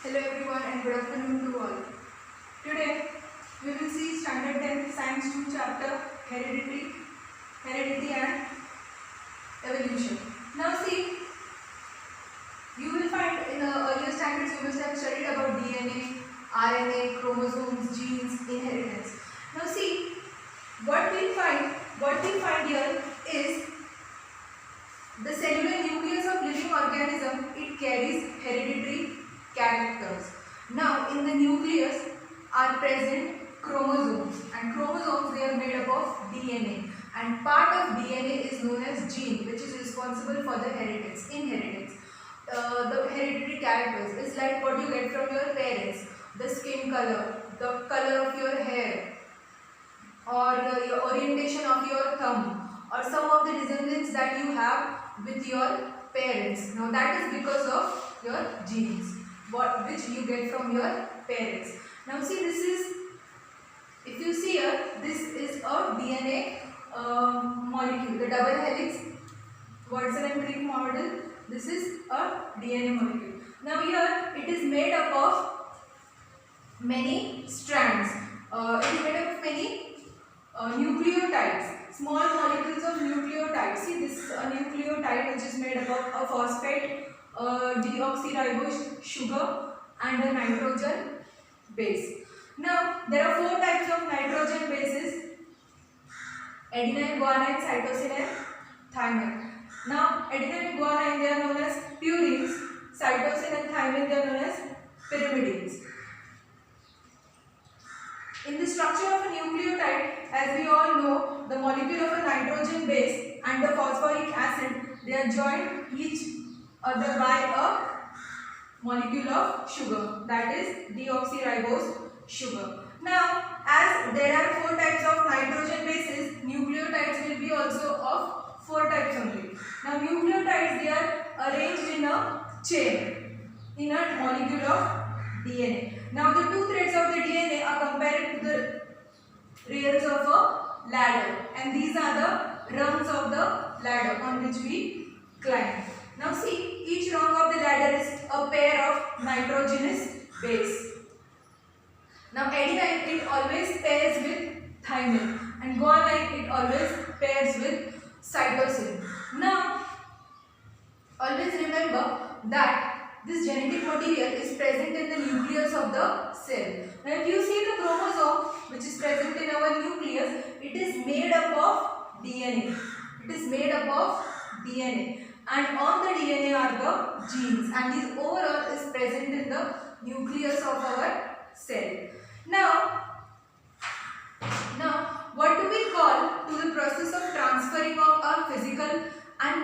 Hello everyone and good afternoon to all. Today we will see Standard 10 Science 2 chapter Heredity and Evolution. Now see, you will find in the earlier standards you must have studied about DNA, RNA, chromosomes, genes, inheritance. Now see, what we find here is the cellular nucleus of living organism. It carries hereditary characters. Now in the nucleus are present chromosomes, and chromosomes, they are made up of DNA, and part of DNA is known as gene, which is responsible for the inheritance. The hereditary characters is like what you get from your parents: the skin color, the color of your hair, or your orientation of your thumb, or some of the resemblance that you have with your parents. Now that is because of your genes, which you get from your parents. Now see, this is, if you see here, this is a DNA molecule, the double helix Watson and Crick model. This is a DNA molecule. Now here it is made up of many strands. It is made up of many nucleotides, small molecules of nucleotides. See, this is a nucleotide which is made up of a phosphate, deoxyribose sugar, and a nitrogen base. Now there are four types of nitrogen bases: adenine, guanine, cytosine, and thymine. Now adenine and guanine, they are known as purines. Cytosine and thymine, they are known as pyrimidines. In the structure of a nucleotide, as we all know, the molecule of a nitrogen base and the phosphoric acid, they are joined each other by a molecule of sugar, that is deoxyribose sugar. Now, as there are four types of nitrogen bases, nucleotides will be also of four types only. Now, nucleotides, they are arranged in a chain in a molecule of DNA. Now the two threads of the DNA are compared to the rails of a ladder, and these are the rungs of the ladder on which we climb. Now see, each rung of the ladder is a pair of nitrogenous base. Now adenine, it always pairs with thymine, and guanine, it always pairs with cytosine. Now always remember that this genetic material is present in the nucleus of the cell. Now if you see the chromosome which is present in our nucleus, it is made up of DNA. It is made up of DNA, and on the DNA are the genes, and this overall is present in the nucleus of our cell. Now what do we call to the process of transferring of our physical and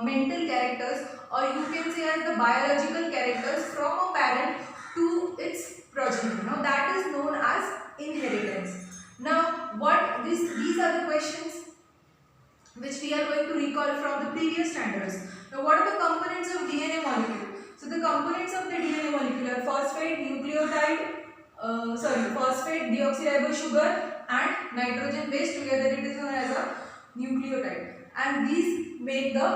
mental characters, or you can say as the biological characters, from a parent to its progeny? Now that is known as inheritance. Now these are the questions which we are going to recall from the previous standards. Now what are the components of DNA molecule? So the components of the DNA molecule are phosphate, deoxyribose sugar, and nitrogen base. Together it is known as a nucleotide, and these make the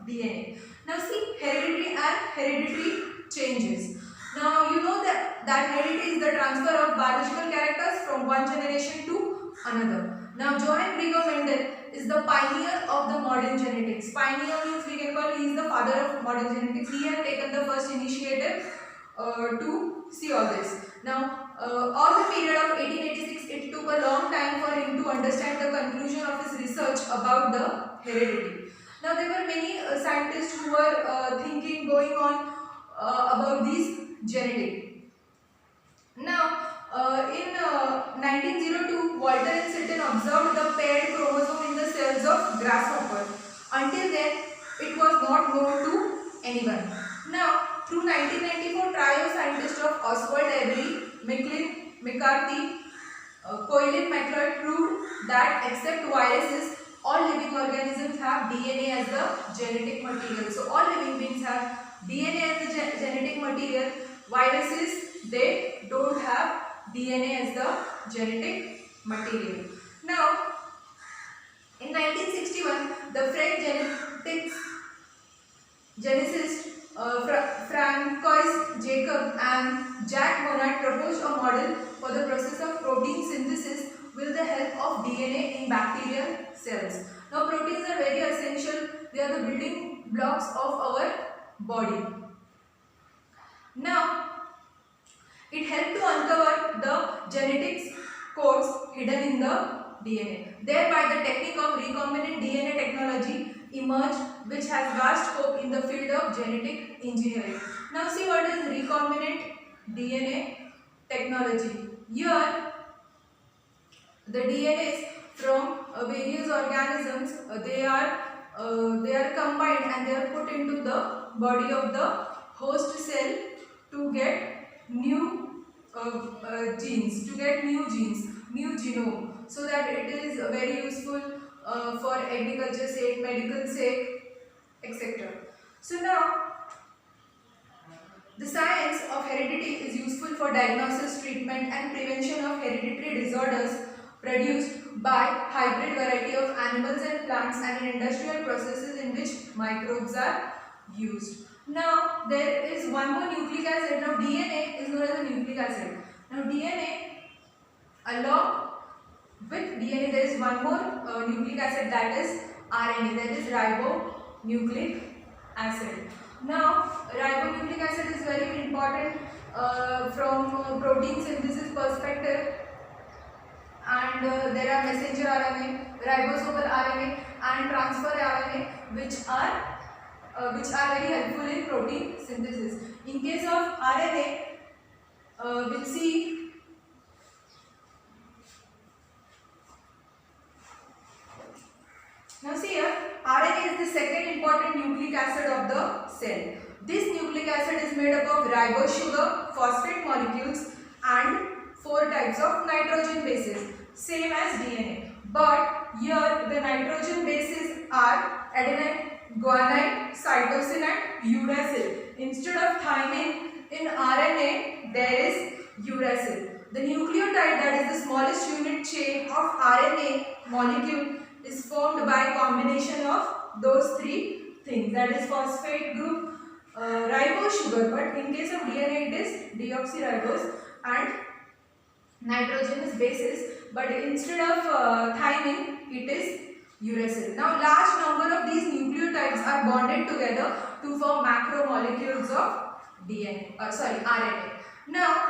DNA. Now see, hereditary changes. Now you know that heredity is the transfer of biological characters from one generation to another. Now Johann Gregor Mendel is the pioneer of the modern genetics. Pioneer means we can call he is the father of modern genetics. He had taken the first initiative to see all this. Now all the period of 1886, it took a long time for him to understand the conclusion of his research about the heredity. Now there were many scientists who were going on about this genetic. Now in 1902, Walter and Sutton observed the paired chromosome in the cells of grasshopper. Until then, it was not known to anyone. Now through 1994, trio scientists of Oswald Avery, McLean, McCarthy, Colin McLeod proved that except viruses, all living organisms have DNA as the genetic material. So all living beings have DNA as the genetic material. Viruses, they don't have DNA as the genetic material. Now in 1961, the French geneticist Francois Jacob and and Jack Monod proposed a model for the process of protein synthesis with the help of DNA in bacterial cells. Now proteins are very essential. They are the building blocks of our body. Now it helped to uncover the genetics codes hidden in the DNA. Thereby the technique of recombinant DNA technology emerged, which has vast scope in the field of genetic engineering. Now see what is recombinant DNA technology. Here the DNAs from various organisms they are combined and they are put into the body of the host cell to get new genes, new genome, so that it is very useful for agriculture sake, medical sake, etc. So now the science of heredity is useful for diagnosis, treatment and prevention of hereditary disorders produced by hybrid variety of animals and plants and in industrial processes in which microbes are used. Now there is one more nucleic acid. Now DNA is known as a nucleic acid. Now DNA, along with DNA there is one more nucleic acid, that is RNA, that is ribonucleic acid. Now ribonucleic acid is very important from protein synthesis perspective, and there are messenger RNA, ribosomal RNA and transfer RNA which are very helpful in protein synthesis. In case of RNA, we'll see now see here, RNA is the second important nucleic acid of the cell. This nucleic acid is made up of ribose sugar, phosphate molecules and 4 types of nitrogen bases, same as DNA. But here the nitrogen bases are adenine, guanine, cytosine and uracil. Instead of thymine in RNA, there is uracil. The nucleotide, that is the smallest unit chain of RNA molecule, is formed by combination of those 3 things, that is phosphate group, ribose sugar, but in case of DNA it is deoxyribose, and nitrogen is bases, but instead of thymine it is uracil. Now large number of these nucleotides are bonded together to form macromolecules of RNA. Now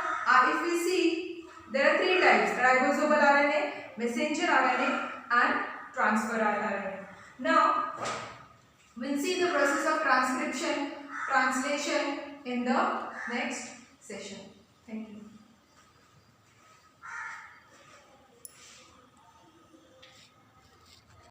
if we see, there are 3 types: ribosomal RNA, messenger RNA and transfer RNA. Now we'll see the process of transcription, translation in the next session. Thank you.